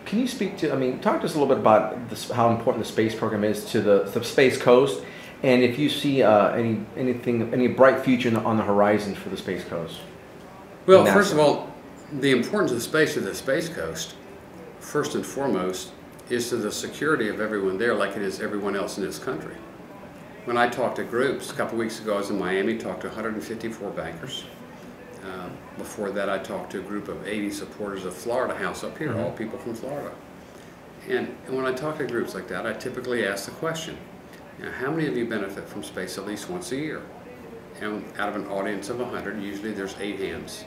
Can you speak to, I mean, talk to us a little bit about this, how important the space program is to the Space Coast, and if you see any bright future on the horizon for the Space Coast? Well, first of all, the importance of space to the Space Coast, first and foremost, is to the security of everyone there like it is everyone else in this country. When I talk to groups, a couple weeks ago I was in Miami, talked to 154 bankers. Before that I talked to a group of 80 supporters of Florida House up here, all people from Florida. And when I talk to groups like that, I typically ask the question, how many of you benefit from space at least once a year? And out of an audience of 100, usually there's 8 hands.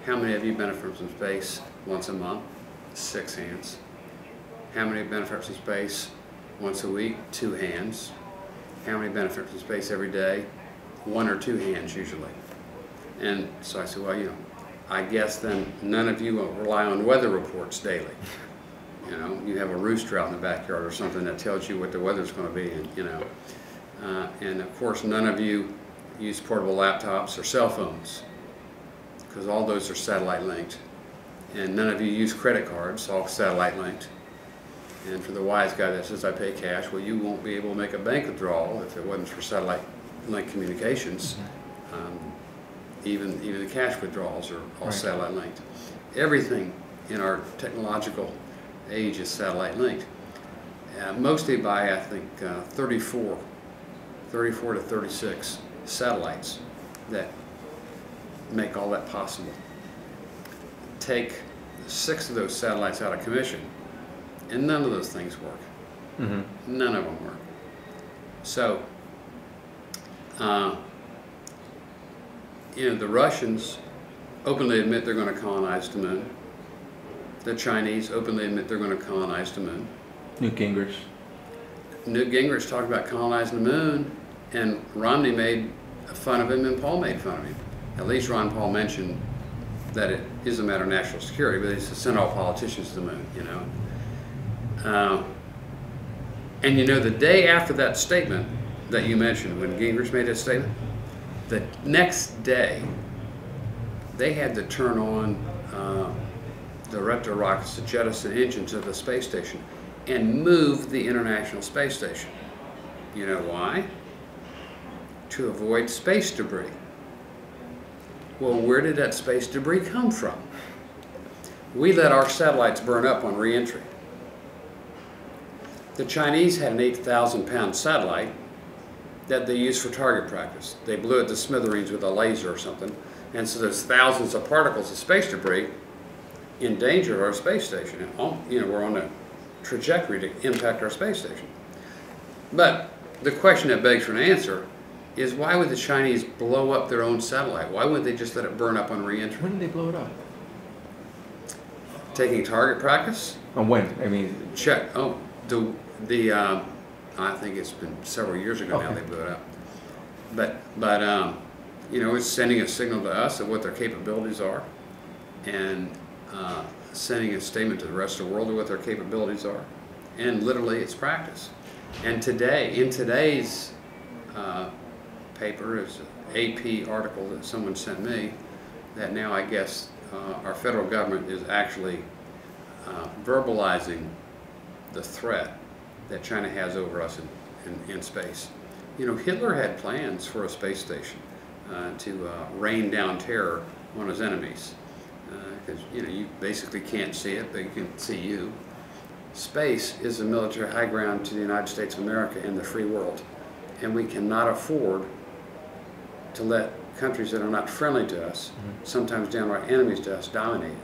How many of you benefit from space once a month? 6 hands. How many benefit from space once a week? 2 hands. How many benefit from space every day? 1 or 2 hands usually. And so I said, well, you know, I guess then none of you will rely on weather reports daily. You know, you have a rooster out in the backyard or something that tells you what the weather's going to be, and, you know. And of course, none of you use portable laptops or cell phones, because all those are satellite linked. And none of you use credit cards, all satellite linked. And for the wise guy that says I pay cash, well, you won't be able to make a bank withdrawal if it wasn't for satellite linked communications. Even the cash withdrawals are all satellite linked. Everything in our technological age is satellite linked. Mostly by, I think, 34 to 36 satellites that make all that possible. Take 6 of those satellites out of commission, and none of those things work. None of them work. So, you know, the Russians openly admit they're going to colonize the moon. The Chinese openly admit they're going to colonize the moon. Newt Gingrich. Newt Gingrich talked about colonizing the moon, and Romney made fun of him, and Paul made fun of him. At least Ron Paul mentioned that it is a matter of national security, but they said send all politicians to the moon, you know. And you know, the day after that statement that you mentioned, when Gingrich made that statement, the next day they had to turn on the Raptor rockets to jettison engines of the space station and move the International Space Station. You know why? To avoid space debris. Well, where did that space debris come from? We let our satellites burn up on re-entry. The Chinese had an 8,000-pound satellite that they used for target practice. They blew it to smithereens with a laser or something, and so there's thousands of particles of space debris in danger of our space station. And, you know, we're on a trajectory to impact our space station. But the question that begs for an answer is, why would the Chinese blow up their own satellite? Why wouldn't they just let it burn up on re-entry? When did they blow it up? Taking target practice? When? I mean, check. Oh, I think it's been several years ago now they blew it up. But you know, it's sending a signal to us of what their capabilities are, and sending a statement to the rest of the world of what their capabilities are, and literally it's practice. And today, in today's paper, is an AP article that someone sent me, that now I guess our federal government is actually verbalizing the threat that China has over us in space. You know, Hitler had plans for a space station to rain down terror on his enemies, because you know, you basically can't see it, but you can see you. Space is a military high ground to the United States of America and the free world, and we cannot afford to let countries that are not friendly to us, sometimes downright enemies to us, dominate it.